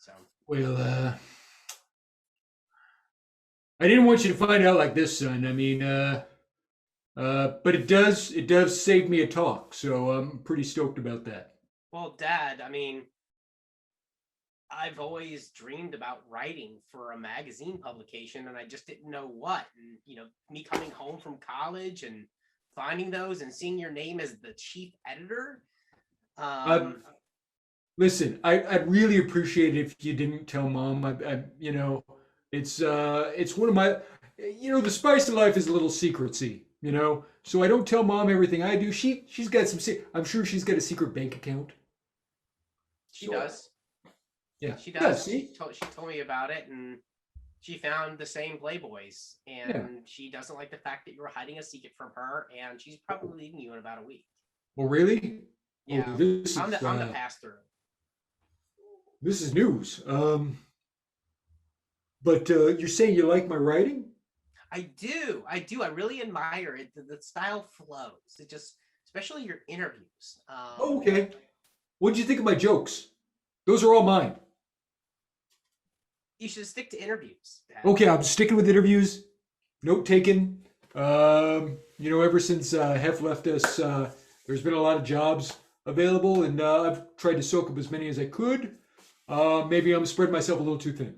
So Well, I didn't want you to find out like this, son. I mean, but it does save me a talk, so I'm pretty stoked about that. well, Dad, I mean, I've always dreamed about writing for a magazine publication, and I just didn't know what. And me coming home from college and finding those and seeing your name as the chief editor. Uh, Um, Listen, I'd really appreciate it if you didn't tell mom. It's one of my, the spice of life is a little secrecy, So I don't tell mom everything I do. She's got I'm sure she's got a secret bank account. she So does. yeah, She yeah. does. See, She told me about it, and she found the same playboys, yeah. and she doesn't like the fact that you were hiding a secret from her, and she's probably leaving you in about a week. Well, really? Oh, Yeah, this I'm is the pastor. this is news. But you're saying you like my writing? I do. I do. I really admire it. The style flows. It just, especially your interviews. Oh, okay. What did you think of my jokes? Those are all mine. You should stick to interviews, Dad. Okay, I'm sticking with interviews. Note taken. Ever since Hef left us, there's been a lot of jobs available, and I've tried to soak up as many as I could. Maybe I'm spreading myself a little too thin.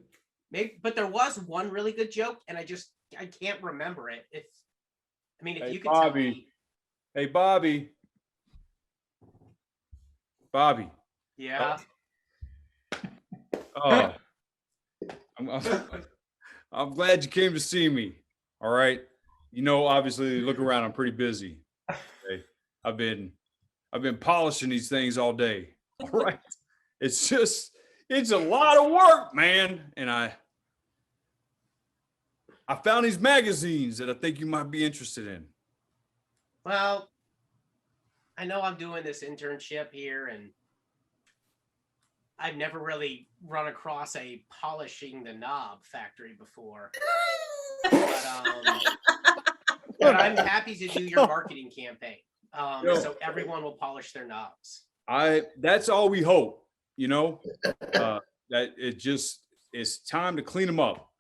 Maybe, but there was one really good joke, and I can't remember it. If Hey, you could tell Bobby. me. Hey, Bobby. Bobby. Yeah. Oh, I'm, I'm glad you came to see me. All right. Obviously, look around. I'm pretty busy. Okay? I've been polishing these things all day. All right. It's a lot of work, man. And I found these magazines that I think you might be interested in. Well, I know I'm doing this internship here, and I've never really run across a polishing the knob factory before. But but I'm happy to do your marketing campaign. So everyone will polish their knobs. That's all we hope, that it's time to clean them up.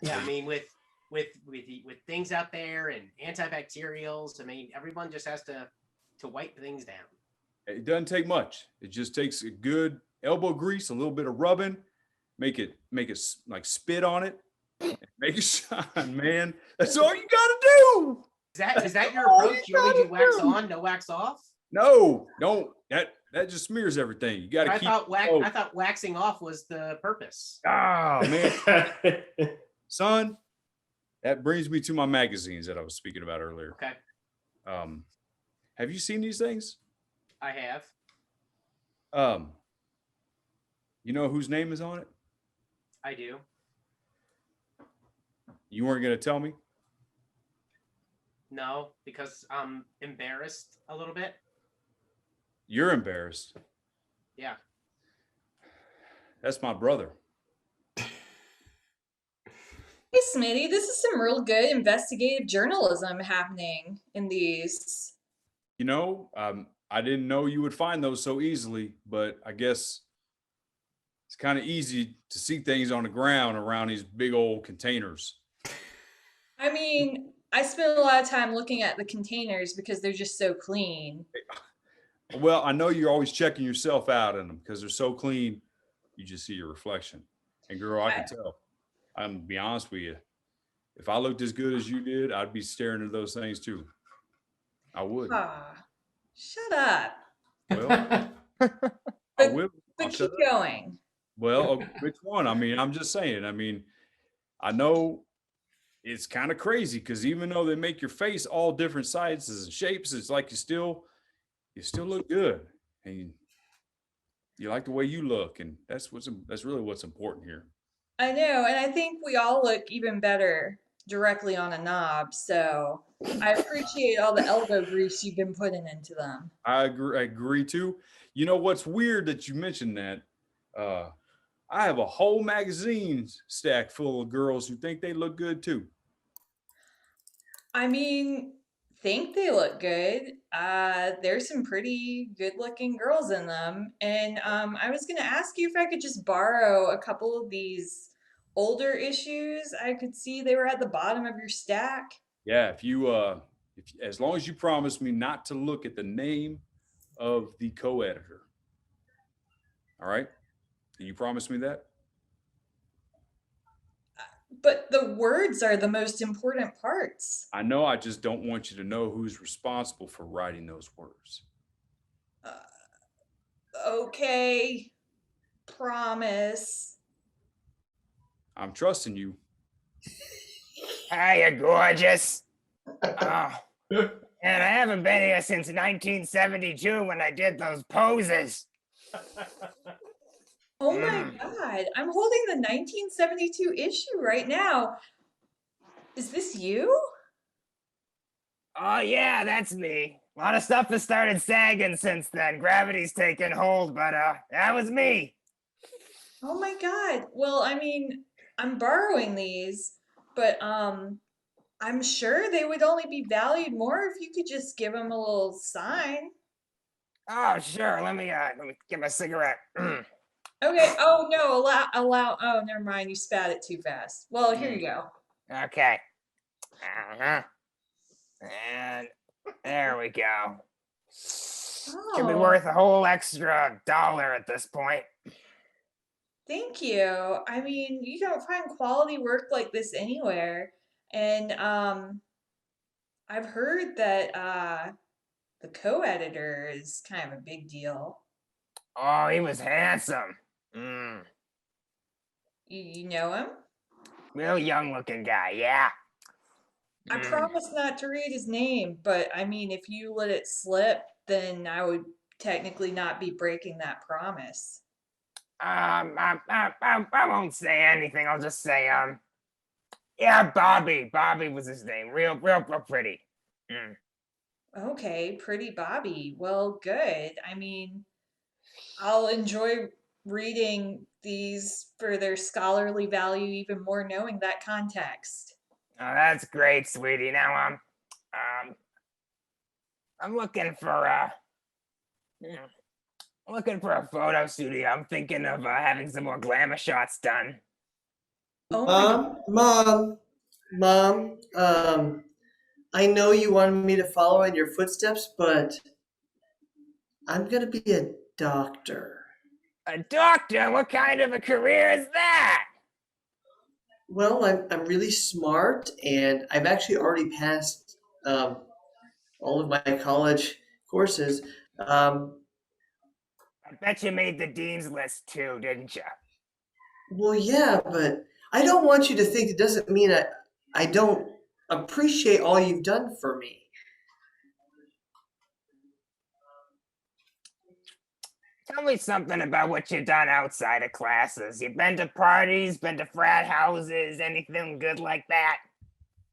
Yeah, I mean, with things out there and antibacterials, I mean, everyone just has to wipe things down. It doesn't take much. It just takes a good elbow grease, a little bit of rubbing, make it like spit on it, and make it shine, man. That's all you gotta do. Is that your approach? You only do wax on, no wax off? No, don't. That just smears everything. You got to keep. I thought waxing off was the purpose. Ah, man, son. That brings me to my magazines that I was speaking about earlier. Okay. Have you seen these things? I have. You know whose name is on it? I do. You weren't gonna tell me? No, because I'm embarrassed a little bit. You're embarrassed. Yeah. That's my brother. Hey, Smitty, this is some real good investigative journalism happening in these. I didn't know you would find those so easily, but I guess it's kind of easy to see things on the ground around these big old containers. I mean, I spend a lot of time looking at the containers because they're just so clean. Well, I know you're always checking yourself out in them because they're so clean. You just see your reflection. And girl, I can tell. I'm gonna be honest with you. If I looked as good as you did, I'd be staring at those things too. I would. Ah, shut up. Well, I will. But keep going. Well, which one? I mean, I'm just saying. I mean, I know it's kind of crazy because even though they make your face all different sizes and shapes, it's like you still look good, and you like the way you look, and that's really what's important here. I know, and I think we all look even better directly on a knob, so I appreciate all the elbow grease you've been putting into them. I agree too. You know what's weird that you mentioned that? I have a whole magazine stack full of girls who think they look good too. I mean, think they look good. There's some pretty good-looking girls in them, and I was gonna ask you if I could just borrow a couple of these older issues. I could see they were at the bottom of your stack. Yeah, if as long as you promise me not to look at the name of the co-editor. All right? Can you promise me that? But the words are the most important parts. I know, I just don't want you to know who's responsible for writing those words. Okay, promise. I'm trusting you. Hiya, gorgeous. Oh, and I haven't been here since 1972 when I did those poses. Oh my God, I'm holding the 1972 issue right now. Is this you? Oh, yeah, that's me. A lot of stuff has started sagging since then. Gravity's taken hold, but that was me. Oh my God. Well, I mean, I'm borrowing these, but I'm sure they would only be valued more if you could just give them a little sign. Oh, sure. Let me get my cigarette. Okay. Oh no, allow. Oh, never mind. You spat it too fast. Well, here you go. Okay. Uh-huh. And there we go. Should be Oh, worth a whole extra $1 at this point. thank you. I mean, you don't find quality work like this anywhere. And I've heard that the co-editor is kind of a big deal. Oh, he was handsome. You know him? Real young looking guy, yeah. I promise not to read his name, but I mean, if you let it slip, then I would technically not be breaking that promise. I won't say anything. I'll just say, yeah, Bobby. Bobby was his name. Real pretty. Okay, pretty Bobby. Well, good. I mean, I'll enjoy reading these for their scholarly value even more knowing that context. Oh, that's great, sweetie. Now, I'm looking for a photo studio. I'm thinking of having some more glamour shots done. Oh my Mom, I know you wanted me to follow in your footsteps, but I'm gonna be a doctor. A doctor? What kind of a career is that? Well, I'm really smart, and I've actually already passed all of my college courses. I bet you made the dean's list too, didn't you? Well, yeah, but I don't want you to think it doesn't mean I don't appreciate all you've done for me. Tell me something about what you've done outside of classes. You been to parties, been to frat houses, anything good like that?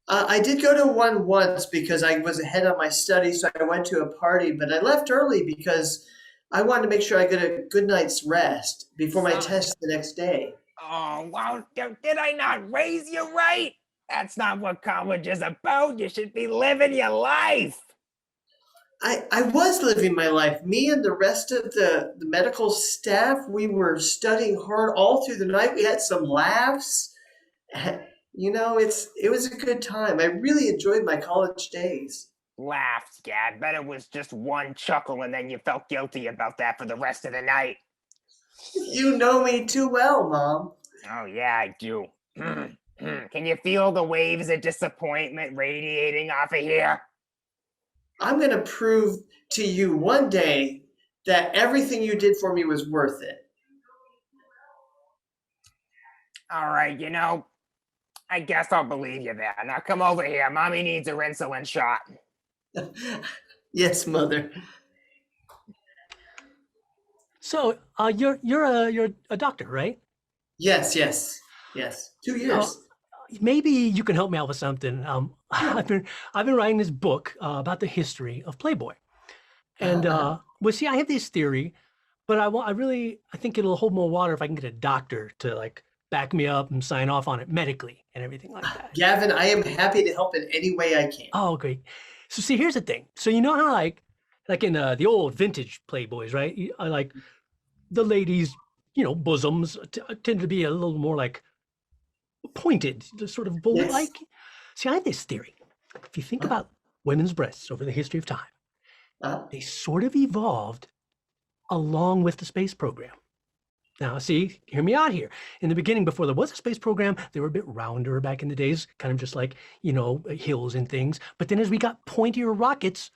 I did go to one once because I was ahead on my studies, so I went to a party, but I left early because I wanted to make sure I get a good night's rest before my test the next day. Oh, well, did I not raise you right? That's not what college is about. You should be living your life. I was living my life. Me and the rest of the medical staff, we were studying hard all through the night. We had some laughs. You know, it was a good time. I really enjoyed my college days. Laughed, yeah. I bet it was just one chuckle and then you felt guilty about that for the rest of the night. You know me too well, Mom. Oh, yeah, I do. Can you feel the waves of disappointment radiating off of here? I'm going to prove to you one day that everything you did for me was worth it. All right, you know, I guess I'll believe you there. Now come over here. Mommy needs her insulin shot. Yes, Mother. So, you're a doctor, right? Yes. 2 years. Maybe you can help me out with something. I've been writing this book about the history of Playboy, and well, see, I have this theory, but I think it'll hold more water if I can get a doctor to like back me up and sign off on it medically and everything like that. Gavin, I am happy to help in any way I can. Oh, great. So see, here's the thing. So you know how like in the old vintage Playboys, right? I like the ladies, bosoms tend to be a little more like pointed, just sort of Yes. bullet-like. See, I have this theory. If you think about women's breasts over the history of time, they sort of evolved along with the space program. Now, see, hear me out here. In the beginning, before there was a space program, they were a bit rounder back in the days, kind of just like, hills and things. But then as we got pointier rockets,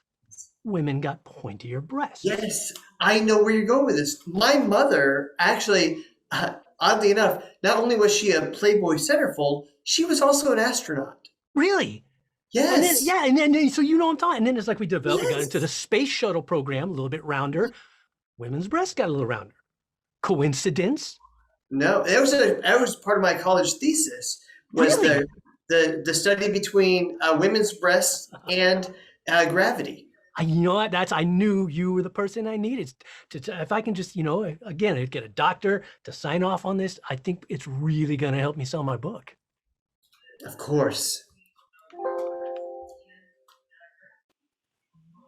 women got pointier breasts. Yes, I know where you're going with this. My mother actually, oddly enough, not only was she a Playboy centerfold, she was also an astronaut. Really? Yes. And then, yeah, and then so you know what I'm talking. And then it's like we developed, we got Yes. into the space shuttle program, a little bit rounder. Women's breasts got a little rounder. Coincidence? No, that was part of my college thesis. Was Really? the study between women's breasts and gravity. You know what? I knew you were the person I needed to if I can just, again, get a doctor to sign off on this, I think it's really going to help me sell my book. Of course.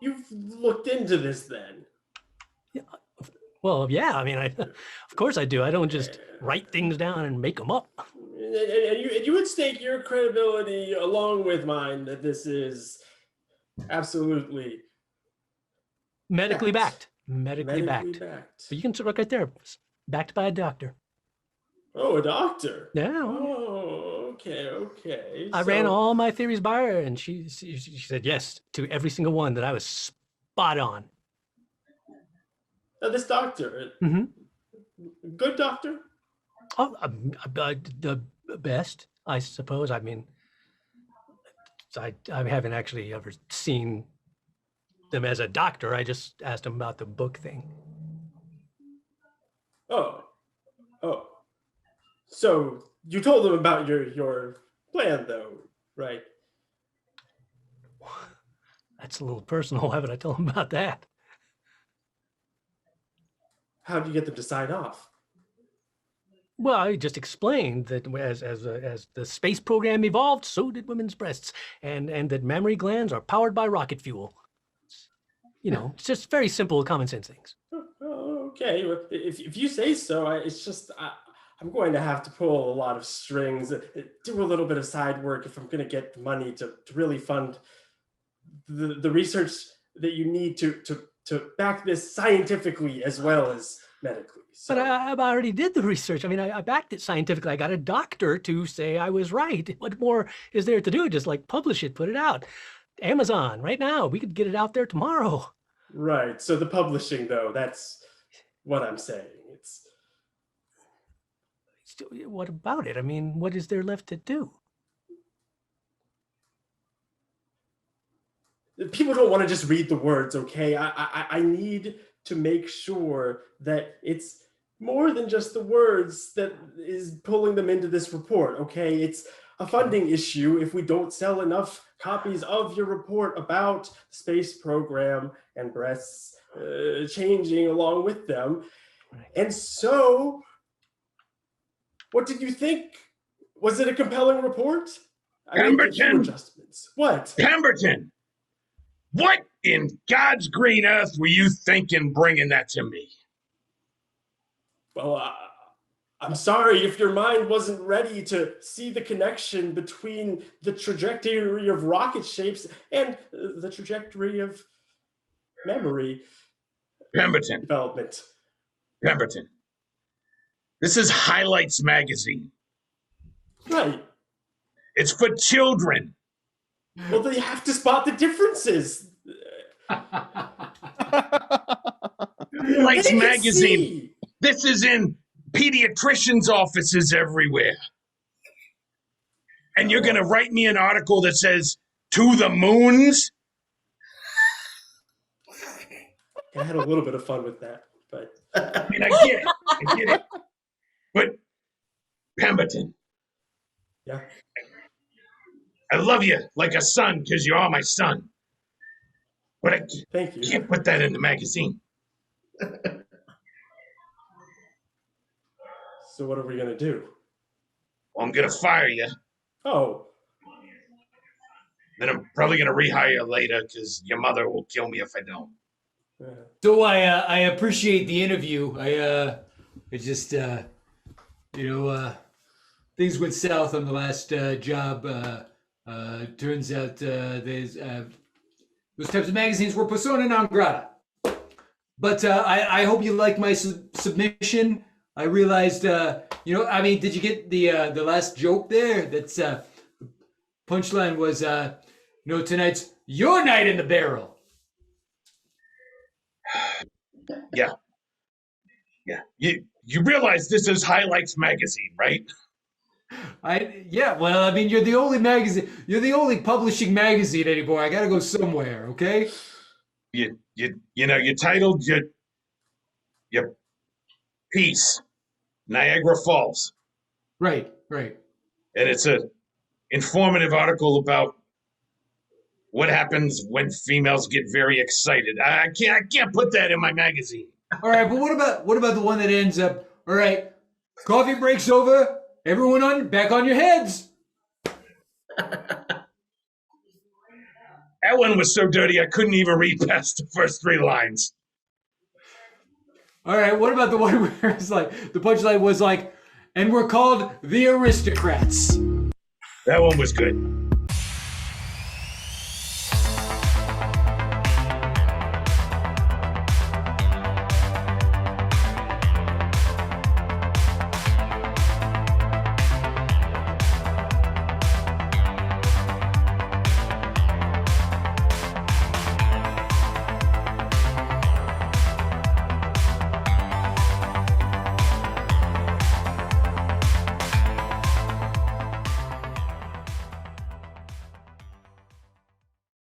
You've looked into this then. Well, yeah, I mean, of course I do. I don't just write things down and make them up. And you would stake your credibility along with mine that this is absolutely Medically backed. Medically medically backed. backed. But you can look right there, backed by a doctor. Oh, a doctor. Yeah. Oh, okay. I ran all my theories by her, and she said yes to every single one, that I was spot on. Now, this doctor, good doctor? Oh, the best, I suppose. I mean, I haven't actually ever seen them as a doctor. I just asked him about the book thing. Oh. So you told them about your plan, though, right? That's a little personal. Why would I tell him about that? How do you get them to sign off? Well, I just explained that as the space program evolved, so did women's breasts, and that mammary glands are powered by rocket fuel. It's just very simple, common sense things. Oh, okay. Well, if you say so, it's just I'm going to have to pull a lot of strings, do a little bit of side work if I'm going to get the money to really fund the research that you need to back this scientifically as well as medically. So. But I already did the research. I mean, I backed it scientifically. I got a doctor to say I was right. What more is there to do? Just like publish it, put it out. Amazon right now. We could get it out there tomorrow. Right. So the publishing, though, that's what I'm saying. What about it? I mean, what is there left to do? People don't want to just read the words, okay? I need to make sure that it's more than just the words that is pulling them into this report, okay? It's a funding issue if we don't sell enough copies of your report about the space program and breasts changing along with them. Right. And so, what did you think? Was it a compelling report? I made a few adjustments. What? Pemberton! What in God's green earth were you thinking bringing that to me? Well, I'm sorry if your mind wasn't ready to see the connection between the trajectory of rocket shapes and the trajectory of memory Pemberton. development. Pemberton. This is Highlights Magazine. Right. It's for children. Well, they have to spot the differences. Highlights Magazine. This is in pediatricians' offices everywhere. And you're going to write me an article that says, "To the moons"? I had a little bit of fun with that, but I mean, I get it. But, Pemberton. yeah. I love you like a son because you are my son. But I Thank you. can't put that in the magazine. So what are we going to do? Well, I'm going to fire you. Oh. then I'm probably gonna rehire you later because your mother will kill me if I don't. So I appreciate the interview. I just things went south on the last job. Turns out there's those types of magazines were persona non grata. But I hope you like my submission. I realized, did you get the last joke there? That's punchline was, tonight's your night in the barrel. Yeah. You realize this is Highlights magazine, right? You're the only magazine. You're the only publishing magazine anymore. I gotta go somewhere, okay? You titled your piece Niagara Falls, Right. and it's a informative article about what happens when females get very excited. I can't put that in my magazine. All right, but what about the one that ends up? All right, coffee breaks over. Everyone back on your heads. That one was so dirty I couldn't even read past the first 3 lines. All right, what about the one where it's like the punchline was like, and we're called the aristocrats? That one was good.